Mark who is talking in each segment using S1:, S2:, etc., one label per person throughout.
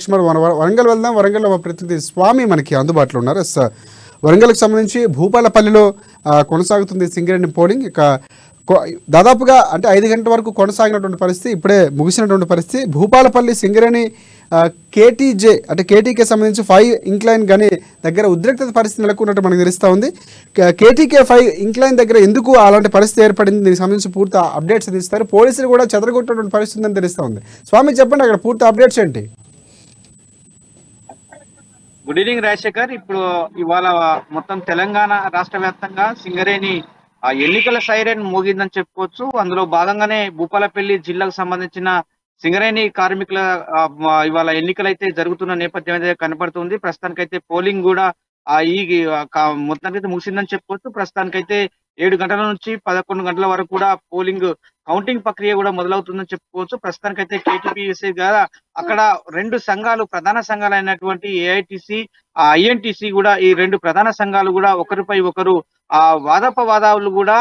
S1: మరి మన వరంగల్ వెళ్దాం. వరంగల్లో మా ప్రతినిధి స్వామి మనకి అందుబాటులో ఉన్నారు. వరంగల్కి సంబంధించి భూపాలపల్లిలో కొనసాగుతుంది సింగరేణి పోలింగ్. ఇక దాదాపుగా అంటే 5 గంటల వరకు కొనసాగినటువంటి పరిస్థితి, ఇప్పుడే ముగిసినటువంటి పరిస్థితి. భూపాలపల్లి సింగరేణి కేటీజే అంటే కేటీకే సంబంధించి 5 ఇంక్లైన్ గని దగ్గర ఉద్రిక్తత పరిస్థితి నెలకొన్నట్టు మనకు తెలుస్తూ ఉంది. కేటీకే 5 ఇంక్లైన్ దగ్గర ఎందుకు అలాంటి పరిస్థితి ఏర్పడింది, దీనికి సంబంధించి పూర్తి అప్డేట్స్ తీస్తారు. పోలీసులు కూడా చెదరగొట్టినటువంటి పరిస్థితి ఉందని తెలుస్తూ ఉంది. స్వామి చెప్పండి, అక్కడ పూర్తి అప్డేట్స్ ఏంటి?
S2: Good evening Rajasekhar. ఇప్పుడు ఇవాళ మొత్తం తెలంగాణ రాష్ట్ర వ్యాప్తంగా సింగరేణి ఎన్నికల సైరన్ మోగిందని చెప్పుకోవచ్చు. అందులో భాగంగానే భూపాలపల్లి జిల్లాకు సంబంధించిన సింగరేణి కార్మికుల ఇవాళ ఎన్నికలైతే జరుగుతున్న నేపథ్యం అయితే కనపడుతుంది. ప్రస్తుతానికైతే పోలింగ్ కూడా ఈ మొత్తానికైతే ముగిసిందని చెప్పుకోవచ్చు. ప్రస్తుతానికైతే 7 గంటల నుంచి 11 గంటల వరకు కూడా పోలింగ్ కౌంటింగ్ ప్రక్రియ కూడా మొదలవుతుందని చెప్పుకోవచ్చు. ప్రస్తుతానికైతే కేటీపీఎస్సీ గారు అక్కడ 2 సంఘాలు, ప్రధాన సంఘాలు అయినటువంటి ఏఐటిసి, ఐఎన్టీసీ కూడా, ఈ 2 ప్రధాన సంఘాలు కూడా ఒకరిపై ఒకరు వాదోపవాదాలు కూడా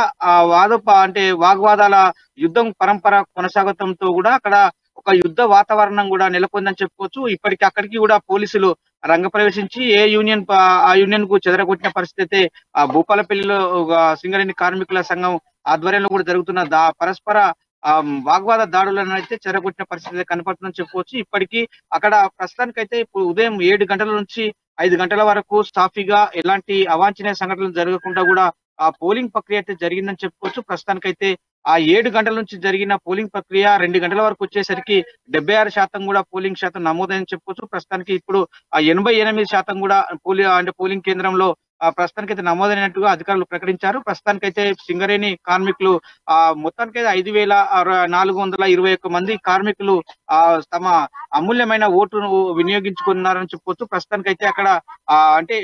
S2: అంటే వాగ్వాదాల యుద్ధం పరంపర కొనసాగతంతో కూడా అక్కడ ఒక యుద్ధ వాతావరణం కూడా నెలకొందని చెప్పుకోవచ్చు. ఇప్పటికి అక్కడికి కూడా పోలీసులు రంగప్రవేశించి ఆ యూనియన్ కు చెదరగొట్టిన పరిస్థితి అయితే భూపాలపల్లిలో సింగరేణి కార్మికుల సంఘం ఆధ్వర్యంలో కూడా జరుగుతున్న పరస్పర వాగ్వాద దాడులను అయితే చెదరగొట్టిన పరిస్థితి కనపడుతుందని చెప్పుకోవచ్చు. ఇప్పటికీ అక్కడ ప్రస్తుతానికైతే ఇప్పుడు ఉదయం 7 గంటల నుంచి 5 గంటల వరకు సాఫీగా ఎలాంటి అవాంఛనీయ సంఘటనలు జరగకుండా కూడా ఆ పోలింగ్ ప్రక్రియ అయితే జరిగిందని చెప్పుకోవచ్చు. ప్రస్తుతానికైతే ఆ 7 గంటల నుంచి జరిగిన పోలింగ్ ప్రక్రియ 2 గంటల వరకు వచ్చేసరికి 76% కూడా పోలింగ్ శాతం నమోదైందని చెప్పుకోవచ్చు. ప్రస్తుతానికి ఇప్పుడు 88% కూడా పోలింగ్ కేంద్రంలో ప్రస్తుతానికైతే నమోదైనట్టుగా అధికారులు ప్రకటించారు. ప్రస్తుతానికైతే సింగరేణి కార్మికులు మొత్తానికైతే 5,421 మంది కార్మికులు తమ అమూల్యమైన ఓటును వినియోగించుకున్నారని చెప్పుకోవచ్చు. ప్రస్తుతానికైతే అక్కడ అంటే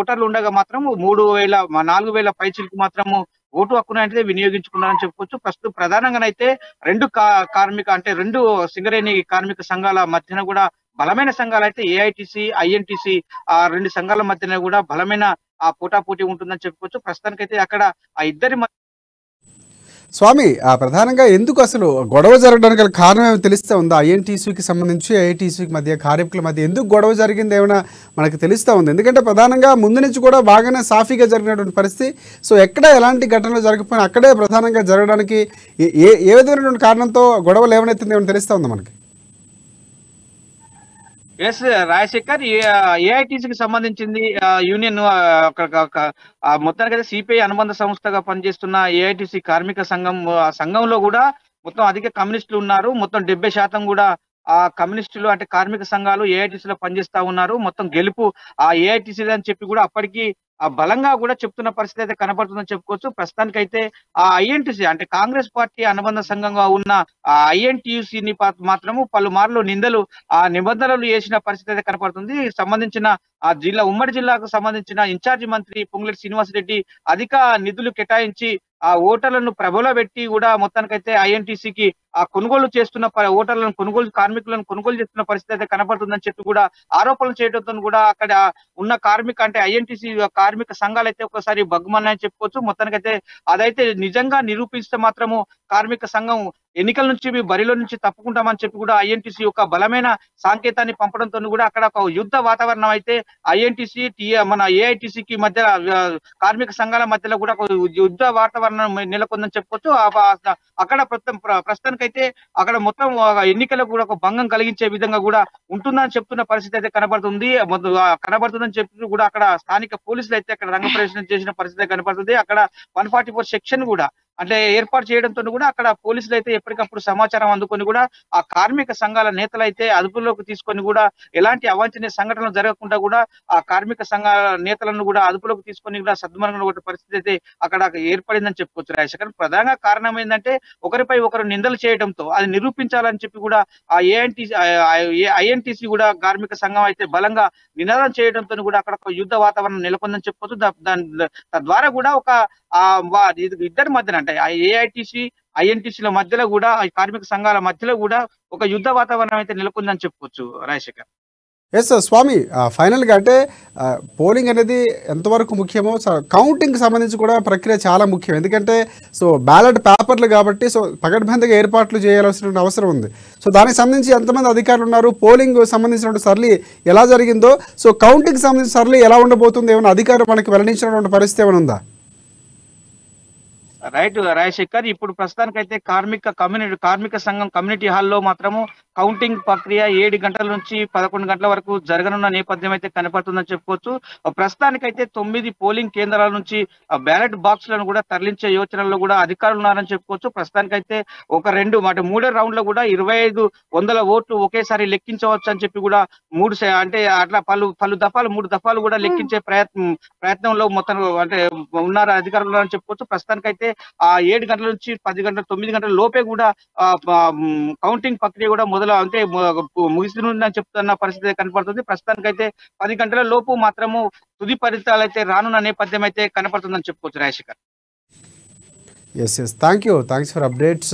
S2: ఓటర్లు ఉండగా మాత్రం 4,000 పైచిలకు మాత్రము ఓటు హక్కును అయితే వినియోగించుకున్నారని చెప్పుకోవచ్చు. ప్రస్తుతం ప్రధానంగానైతే 2 సింగరేణి కార్మిక సంఘాల మధ్యన కూడా బలమైన సంఘాలు అయితే ఏఐటిసి, ఐఎన్టీసీ 2 సంఘాల మధ్యన కూడా బలమైన పోటాపోటీ ఉంటుందని చెప్పుకోవచ్చు. ప్రస్తుతానికైతే అక్కడ ఆ ఇద్దరి
S1: స్వామి, ప్రధానంగా ఎందుకు అసలు గొడవ జరగడానికి కారణం ఏమైనా తెలుస్తూ ఉందా? ఐఎన్టీసీకి సంబంధించి ఐఐటీసీకి మధ్య, కార్మికుల మధ్య ఎందుకు గొడవ జరిగింది ఏమైనా మనకు తెలుస్తూ ఉంది? ఎందుకంటే ప్రధానంగా ముందు నుంచి కూడా బాగానే సాఫీగా జరిగినటువంటి పరిస్థితి. సో ఎక్కడ ఎలాంటి ఘటనలు జరగకపోయినా అక్కడే ప్రధానంగా జరగడానికి ఏ విధమైనటువంటి కారణంతో గొడవలు ఏమైనా తెలుస్తూ ఉందా మనకి?
S2: ఎస్ రాజశేఖర్, ఏఐటీసీకి సంబంధించింది యూనియన్ మొత్తానికైతే సిపిఐ అనుబంధ సంస్థగా పనిచేస్తున్న ఏఐటీసీ కార్మిక సంఘంలో కూడా మొత్తం అధిక కమ్యూనిస్టులు ఉన్నారు. మొత్తం 70% కూడా ఆ కమ్యూనిస్టులు అంటే కార్మిక సంఘాలు ఏఐటీసీలో పనిచేస్తా ఉన్నారు. మొత్తం గెలుపు ఆ ఏఐటీసీ అని చెప్పి కూడా అప్పటికి బలంగా కూడా చెప్తున్న పరిస్థితి అయితే కనపడుతుందని చెప్పుకోవచ్చు. ప్రస్తుతానికైతే ఆ ఐఎన్టీసీ అంటే కాంగ్రెస్ పార్టీ అనుబంధ సంఘంగా ఉన్న ఐఎన్టీయూసీని మాత్రము పలుమార్లు నిబంధనలు వేసిన పరిస్థితి అయితే కనపడుతుంది. సంబంధించిన ఉమ్మడి జిల్లాకు సంబంధించిన ఇన్ఛార్జి మంత్రి పొంగులేటి శ్రీనివాసరెడ్డి అధిక నిధులు కేటాయించి ఆ ఓటర్లను ప్రభలో పెట్టి కూడా మొత్తానికైతే ఐఎన్టీసీకి కొనుగోలు చేస్తున్న కార్మికులను కొనుగోలు చేస్తున్న పరిస్థితి అయితే కనపడుతుందని చెప్పి కూడా ఆరోపణలు చేయడంతో కూడా అక్కడ ఉన్న అంటే ఐఎన్టీసీ కార్మిక సంఘాలు అయితే ఒకసారి బగ్గుమన్నాయని చెప్పుకోవచ్చు. మొత్తానికైతే అదైతే నిజంగా నిరూపిస్తే మాత్రము కార్మిక సంఘం ఎన్నికల నుంచి బరిలో నుంచి తప్పుకుంటామని చెప్పి కూడా ఐఎన్టీసీ యొక్క బలమైన సంకేతాన్ని పంపడంతో కూడా అక్కడ ఒక యుద్ధ వాతావరణం అయితే ఐఎన్టీసీ మన ఏఐటీసీకి మధ్య కార్మిక సంఘాల మధ్యలో కూడా యుద్ధ వాతావరణం నెలకొందని చెప్పుకోవచ్చు. అక్కడ ప్రస్తుతానికైతే అక్కడ మొత్తం ఎన్నికలకు కూడా ఒక భంగం కలిగించే విధంగా కూడా ఉంటుందని చెప్తున్న పరిస్థితి అయితే కనబడుతుందని చెప్పి కూడా అక్కడ స్థానిక పోలీసులు అయితే అక్కడ రంగప్రవేశం చేసిన పరిస్థితి కనబడుతుంది. అక్కడ 144 సెక్షన్ కూడా అంటే ఏర్పాటు చేయడంతో కూడా అక్కడ పోలీసులు అయితే ఎప్పటికప్పుడు సమాచారం అందుకొని కూడా ఆ కార్మిక సంఘాల నేతలు అయితే అదుపులోకి తీసుకొని కూడా ఎలాంటి అవాంఛనీయ సంఘటనలు జరగకుండా కూడా ఆ కార్మిక సంఘాల నేతలను కూడా అదుపులోకి తీసుకొని కూడా సద్మనగన కొట్టే పరిస్థితి అయితే అక్కడ ఏర్పడిందని చెప్పుకోవచ్చు రాజశేఖర్. ప్రధాన కారణం ఏంటంటే ఒకరిపై ఒకరు నిందలు చేయడంతో అది నిరూపించాలని చెప్పి కూడా ఆ ఐఎన్టీసీ కూడా కార్మిక సంఘం అయితే బలంగా నినాదం చేయడంతో కూడా అక్కడ ఒక యుద్ధ వాతావరణం నెలకొందని చెప్పుకోవచ్చు. తద్వారా కూడా ఒక ఇద్దరి మధ్యన అంటే ఏఐటీసీ, ఐఎన్టీసీల మధ్యలో కూడా కార్మిక సంఘాల మధ్యలో కూడా ఒక యుద్ధ వాతావరణం అయితే నెలకొందని చెప్పుకోవచ్చు రాజశేఖర్.
S1: ఎస్ స్వామి, ఫైనల్గా అంటే పోలింగ్ అనేది ఎంతవరకు ముఖ్యమో కౌంటింగ్ సంబంధించి కూడా ప్రక్రియ చాలా ముఖ్యం. ఎందుకంటే సో బ్యాలెట్ పేపర్లు కాబట్టి సో పకడ్బందీగా ఏర్పాట్లు చేయాల్సిన అవసరం ఉంది. సో దానికి సంబంధించి ఎంతమంది అధికారులు ఉన్నారు, పోలింగ్ సంబంధించినటువంటి సరళి ఎలా జరిగిందో, సో కౌంటింగ్ సంబంధించిన సరళి ఎలా ఉండబోతుంది, ఏమైనా అధికారులు మనకి వెల్లడించినటువంటి పరిస్థితి ఏమైనా ఉందా?
S2: రైట్ రాజశేఖర్, ఇప్పుడు ప్రస్తుతానికైతే కార్మిక సంఘం కమ్యూనిటీ హాల్లో మాత్రము కౌంటింగ్ ప్రక్రియ 7 గంటల నుంచి 11 గంటల వరకు జరగనున్న నేపథ్యం అయితే కనపడుతుందని చెప్పుకోవచ్చు. ప్రస్తుతానికైతే 9 పోలింగ్ కేంద్రాల నుంచి బ్యాలెట్ బాక్స్లను కూడా తరలించే యోచనలో కూడా అధికారులు ఉన్నారని చెప్పుకోవచ్చు. ప్రస్తుతానికైతే మూడో రౌండ్ లో కూడా 2500 ఓట్లు ఒకేసారి లెక్కించవచ్చు అని చెప్పి కూడా అంటే అట్లా పలు దఫాలు 3 దఫాలు కూడా లెక్కించే ప్రయత్నంలో మొత్తం అంటే ఉన్నారు అధికారులు ఉన్నారని చెప్పుకోవచ్చు. ప్రస్తుతానికైతే ఆ 7 గంటల నుంచి 10 గంటల 9 గంటల లోపే కూడా కౌంటింగ్ ప్రక్రియ కూడా ముగిస్తుందని చెప్తున్న పరిస్థితి కనపడుతుంది. ప్రస్తుతానికైతే 10 గంటల లోపు మాత్రము తుది ఫలితాలు అయితే రానున్న నేపథ్యం అయితే కనపడుతుందని చెప్పుకోవచ్చు Rajasekhar.
S1: Yes thanks for updates.